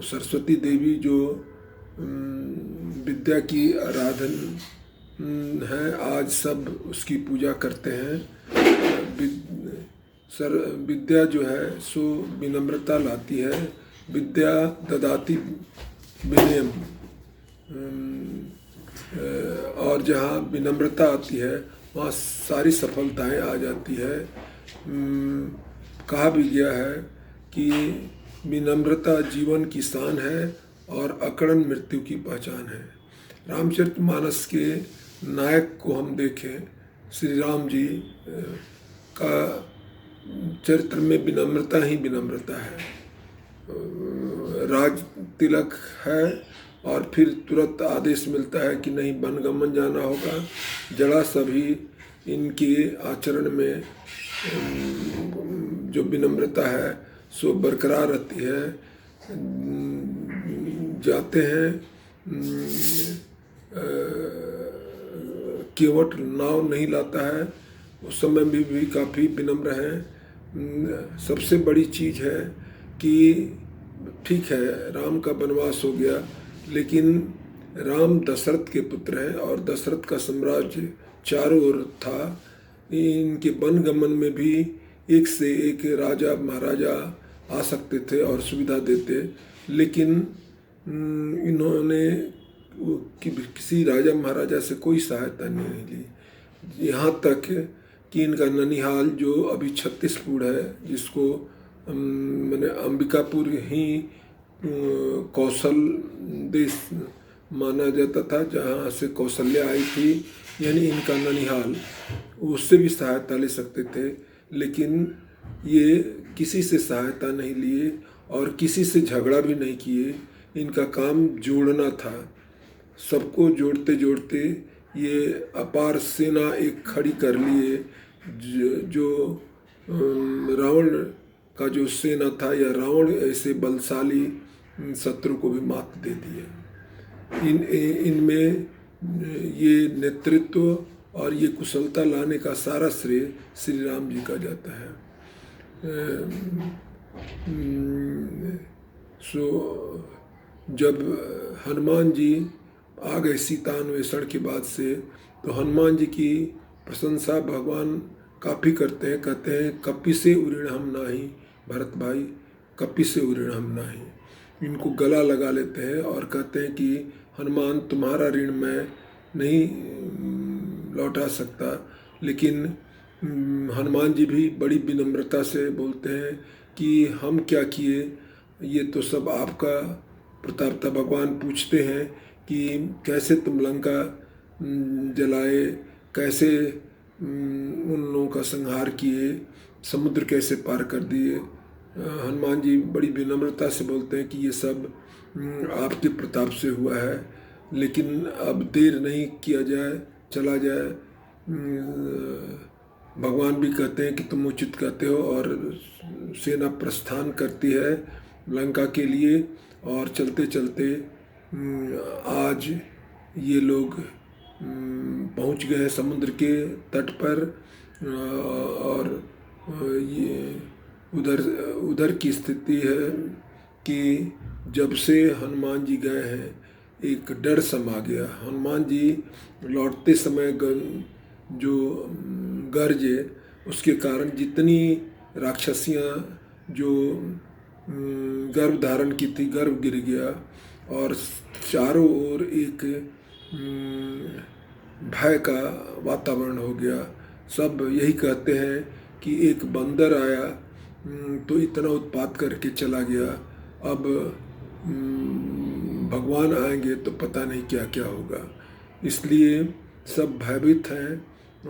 सरस्वती देवी जो विद्या की आराधन है, आज सब उसकी पूजा करते हैं। विद्या जो है सो विनम्रता लाती है। विद्या ददाति विनयम। और जहाँ विनम्रता आती है वहाँ सारी सफलताएं आ जाती है। कहा भी गया है कि विनम्रता जीवन की शान है और अकड़न मृत्यु की पहचान है। रामचरितमानस के नायक को हम देखें, श्री राम जी का चरित्र में विनम्रता ही विनम्रता है। राज तिलक है और फिर तुरंत आदेश मिलता है कि नहीं, वनगमन जाना होगा। जरा सभी इनके आचरण में जो विनम्रता है सो बरकरार रहती है। जाते हैं, केवट नाव नहीं लाता है, उस समय भी काफ़ी विनम्र है। सबसे बड़ी चीज़ है कि ठीक है, राम का वनवास हो गया, लेकिन राम दशरथ के पुत्र हैं और दशरथ का साम्राज्य चारों ओर था। इनके वनगमन में भी एक से एक राजा महाराजा आ सकते थे और सुविधा देते, लेकिन इन्होंने किसी राजा महाराजा से कोई सहायता नहीं ली। यहाँ तक कि इनका ननिहाल जो अभी छत्तीसपुर है, जिसको मैंने अंबिकापुर ही कौशल देश माना जाता था, जहाँ से कौशल्या आई थी, यानी इनका ननिहाल, उससे भी सहायता ले सकते थे, लेकिन ये किसी से सहायता नहीं लिए और किसी से झगड़ा भी नहीं किए। इनका काम जोड़ना था। सबको जोड़ते जोड़ते ये अपार सेना एक खड़ी कर लिए, जो रावण का जो सेना था, या रावण ऐसे बलशाली शत्रु को भी मात दे दिए। इनमें ये नेतृत्व और ये कुशलता लाने का सारा श्रेय श्री राम जी का जाता है। जब हनुमान जी आ गए सीता अन्वेषण के बाद से, तो हनुमान जी की प्रशंसा भगवान काफ़ी करते हैं। कहते हैं, कपि से उऋण हम नाही, भरत भाई कपि से उऋण हम नाही। इनको गला लगा लेते हैं और कहते हैं कि हनुमान, तुम्हारा ऋण मैं नहीं लौटा सकता। लेकिन हनुमान जी भी बड़ी विनम्रता से बोलते हैं कि हम क्या किए, ये तो सब आपका प्रताप था। भगवान पूछते हैं कि कैसे तुम लंका जलाए, कैसे उन लोगों का संहार किए, समुद्र कैसे पार कर दिए। हनुमान जी बड़ी विनम्रता से बोलते हैं कि ये सब आपके प्रताप से हुआ है, लेकिन अब देर नहीं किया जाए, चला जाए। भगवान भी कहते हैं कि तुम उचित कहते हो, और सेना प्रस्थान करती है लंका के लिए। और चलते चलते आज ये लोग पहुंच गए समुद्र के तट पर। और ये उधर की स्थिति है कि जब से हनुमान जी गए हैं, एक डर समा गया। हनुमान जी लौटते समय जो गरजे, उसके कारण जितनी राक्षसियाँ जो गर्भ धारण की थी, गर्भ गिर गया और चारों ओर एक भय का वातावरण हो गया। सब यही कहते हैं कि एक बंदर आया तो इतना उत्पात करके चला गया, अब भगवान आएंगे तो पता नहीं क्या क्या होगा। इसलिए सब भयभीत हैं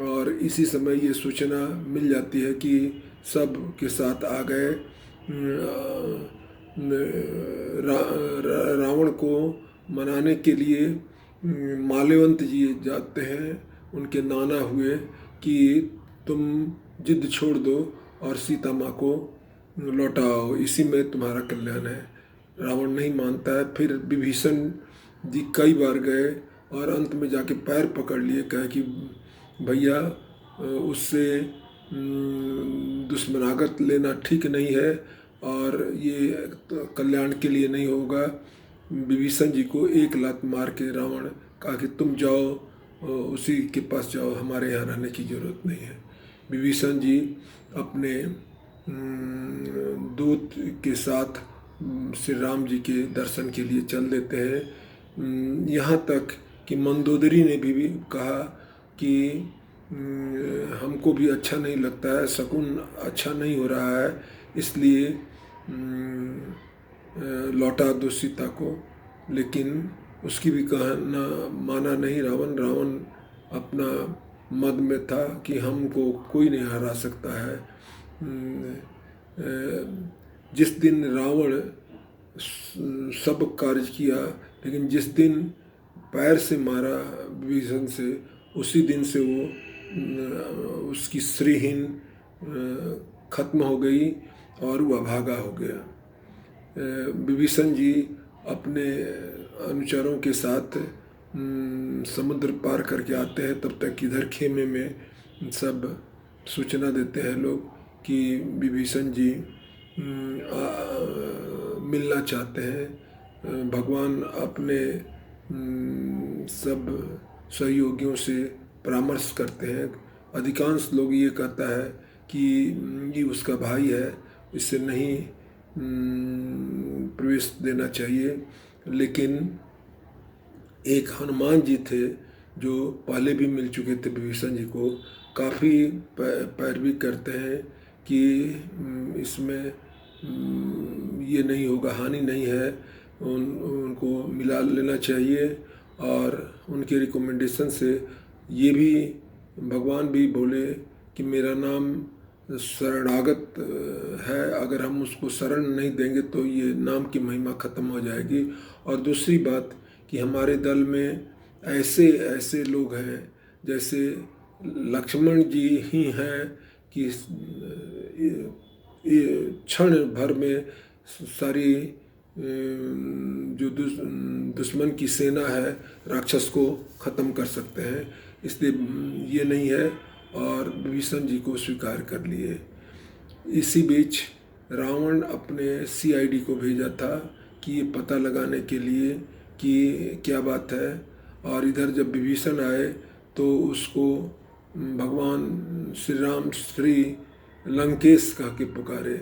और इसी समय ये सूचना मिल जाती है कि सब के साथ आ गए। रावण को मनाने के लिए माल्यवंत जी जाते हैं, उनके नाना हुए कि तुम जिद छोड़ दो और सीता माँ को लौटाओ, इसी में तुम्हारा कल्याण है। रावण नहीं मानता है। फिर विभीषण जी कई बार गए और अंत में जाके पैर पकड़ लिए, कहे कि भैया उससे दुश्मनागत लेना ठीक नहीं है और ये कल्याण के लिए नहीं होगा। विभीषण जी को एक लात मार के रावण कहा कि तुम जाओ उसी के पास जाओ, हमारे यहाँ रहने की जरूरत नहीं है। विभीषण जी अपने दूत के साथ श्री राम जी के दर्शन के लिए चल देते हैं। यहाँ तक कि मंदोदरी ने भी कहा कि हमको भी अच्छा नहीं लगता है, शकुन अच्छा नहीं हो रहा है, इसलिए लौटा दो सीता को। लेकिन उसकी भी कहना माना नहीं रावण। रावण अपना मद में था कि हमको कोई नहीं हरा सकता है। जिस दिन रावण सब कार्य किया, लेकिन जिस दिन पैर से मारा विभीषण से, उसी दिन से वो उसकी श्रीहीन खत्म हो गई और वह अभागा हो गया। विभीषण जी अपने अनुचरों के साथ समुद्र पार करके आते हैं, तब तक इधर खेमे में सब सूचना देते हैं लोग कि विभीषण जी मिलना चाहते हैं। भगवान अपने सब सहयोगियों से परामर्श करते हैं। अधिकांश लोग ये कहता है कि ये उसका भाई है, इससे नहीं प्रवेश देना चाहिए। लेकिन एक हनुमान जी थे जो पहले भी मिल चुके थे विभीषण जी को, काफ़ी पैरवी करते हैं कि इसमें ये नहीं होगा, हानि नहीं है, उनको मिला लेना चाहिए। और उनके रिकमेंडेशन से ये भी भगवान भी बोले कि मेरा नाम शरणागत है, अगर हम उसको शरण नहीं देंगे तो ये नाम की महिमा ख़त्म हो जाएगी। और दूसरी बात कि हमारे दल में ऐसे ऐसे लोग हैं, जैसे लक्ष्मण जी ही हैं कि क्षण भर में सारी जो दुश्मन की सेना है राक्षस को ख़त्म कर सकते हैं। इसलिए ये नहीं है, और विभीषण जी को स्वीकार कर लिए। इसी बीच रावण अपने सीआईडी को भेजा था कि ये पता लगाने के लिए कि क्या बात है। और इधर जब विभीषण आए तो उसको भगवान श्री राम श्री लंकेश कह के पुकारे।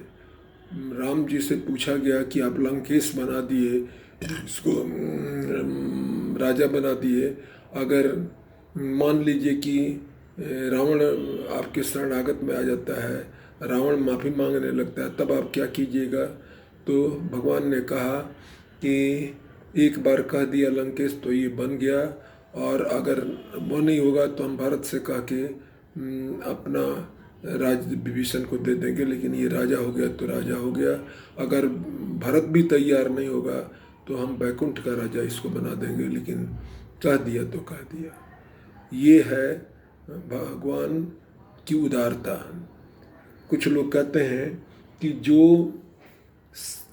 राम जी से पूछा गया कि आप लंकेश बना दिए, इसको राजा बना दिए, अगर मान लीजिए कि रावण आपके शरणागत में आ जाता है, रावण माफ़ी मांगने लगता है, तब आप क्या कीजिएगा? तो भगवान ने कहा कि एक बार कह दिया लंकेश तो ये बन गया, और अगर वो नहीं होगा तो हम भरत से कह के अपना राज्य विभीषण को दे देंगे। लेकिन ये राजा हो गया तो राजा हो गया, अगर भरत भी तैयार नहीं होगा तो हम बैकुंठ का राजा इसको बना देंगे। लेकिन कह दिया तो कह दिया। ये है भगवान की उदारता। कुछ लोग कहते हैं कि जो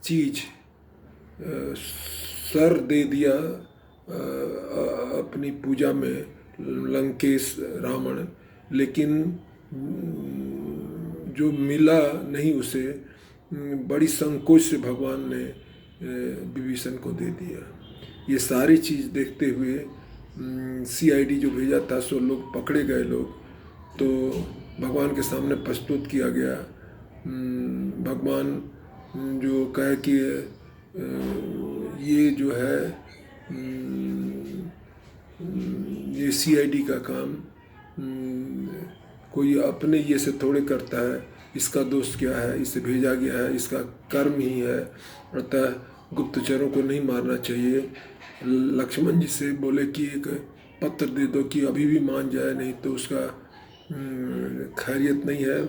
चीज़ सर दे दिया अपनी पूजा में लंकेश रावण, लेकिन जो मिला नहीं उसे, बड़ी संकोच से भगवान ने विभीषण को दे दिया। ये सारी चीज़ देखते हुए सीआईडी जो भेजा था सो लोग पकड़े गए लोग, तो भगवान के सामने प्रस्तुत किया गया। भगवान जो कहे कि ये जो है ये सीआईडी का काम कोई अपने ये से थोड़े करता है, इसका दोष क्या है, इसे भेजा गया है, इसका कर्म ही है, अतः गुप्तचरों को नहीं मारना चाहिए। लक्ष्मण जी से बोले कि एक पत्र दे दो कि अभी भी मान जाए, नहीं तो उसका खैरियत नहीं है।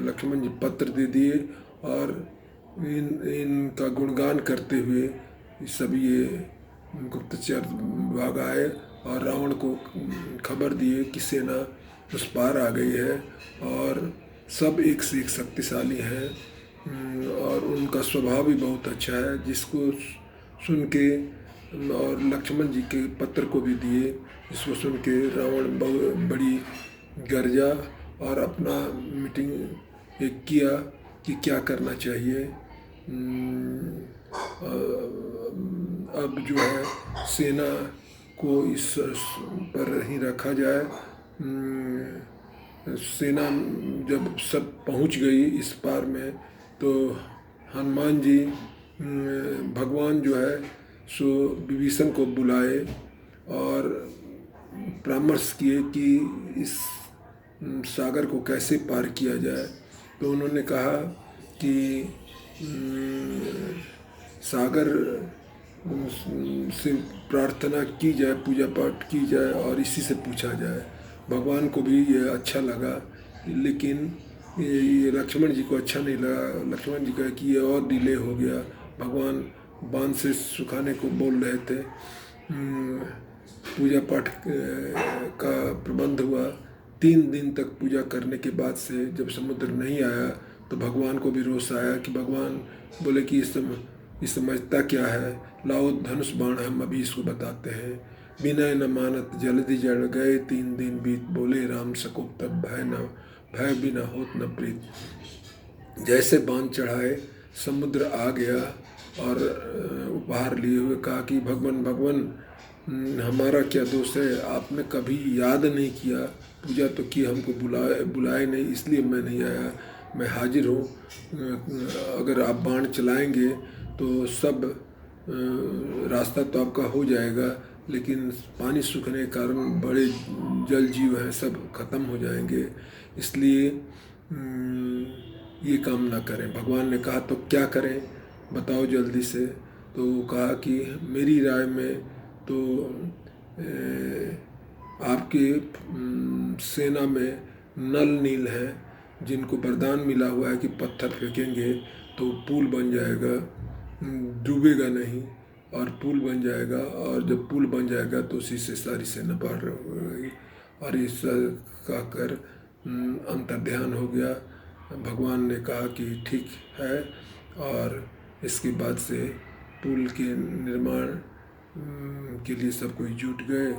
लक्ष्मण जी पत्र दे दिए और इनका गुणगान करते हुए सब ये गुप्तचर विभाग आए और रावण को खबर दिए कि सेना उस पार आ गई है और सब एक से एक शक्तिशाली हैं और उनका स्वभाव भी बहुत अच्छा है। जिसको सुन के, और लक्ष्मण जी के पत्र को भी दिए, जिसको सुन के रावण बड़ी गर्जा और अपना मीटिंग एक किया कि क्या करना चाहिए। अब जो है सेना को इस पर ही रखा जाए। सेना जब सब पहुंच गई इस पार में, तो हनुमान जी भगवान जो है सो विभीषण को बुलाए और परामर्श किए कि इस सागर को कैसे पार किया जाए। तो उन्होंने कहा कि सागर से प्रार्थना की जाए, पूजा पाठ की जाए और इसी से पूछा जाए। भगवान को भी ये अच्छा लगा, लेकिन ये लक्ष्मण जी को अच्छा नहीं लगा। लक्ष्मण जी कहा कि ये और डिले हो गया। भगवान बांध से सुखाने को बोल रहे थे। पूजा पाठ का प्रबंध हुआ। 3 दिन तक पूजा करने के बाद से जब समुद्र नहीं आया तो भगवान को भी रोष आया कि भगवान बोले कि इस समझता क्या है, लाओ धनुष बाण हम अभी इसको बताते हैं। विनय न मानत जल्दी जड़ गए, 3 दिन बीत बोले राम सकोप तब भय बिना होत न प्रीत। जैसे बांध चढ़ाए समुद्र आ गया और उपहार लिए हुए कहा कि भगवान हमारा क्या दोष है, आपने कभी याद नहीं किया, पूजा तो की, हमको बुलाए नहीं, इसलिए मैं नहीं आया। मैं हाजिर हूँ। अगर आप बाण चलाएंगे तो सब रास्ता तो आपका हो जाएगा, लेकिन पानी सूखने के कारण बड़े जल जीव हैं सब खत्म हो जाएंगे, इसलिए ये काम ना करें। भगवान ने कहा तो क्या करें, बताओ जल्दी से। तो कहा कि मेरी राय में तो आपके सेना में नल नील हैं जिनको वरदान मिला हुआ है कि पत्थर फेंकेंगे तो पुल बन जाएगा, डूबेगा नहीं और पुल बन जाएगा। और जब पुल बन जाएगा तो उसी से सारी सेना पार होगी। और इस कहकर अंतर्ध्यान हो गया। भगवान ने कहा कि ठीक है, और इसके बाद से पुल के निर्माण के लिए सब कोई जुट गए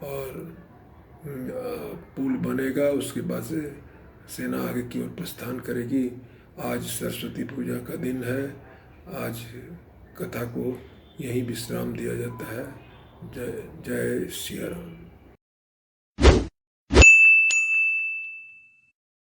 और पुल बनेगा। उसके बाद से सेना आगे की ओर प्रस्थान करेगी। आज सरस्वती पूजा का दिन है। आज कथा को यहीं विश्राम दिया जाता है। जय जय सिया राम।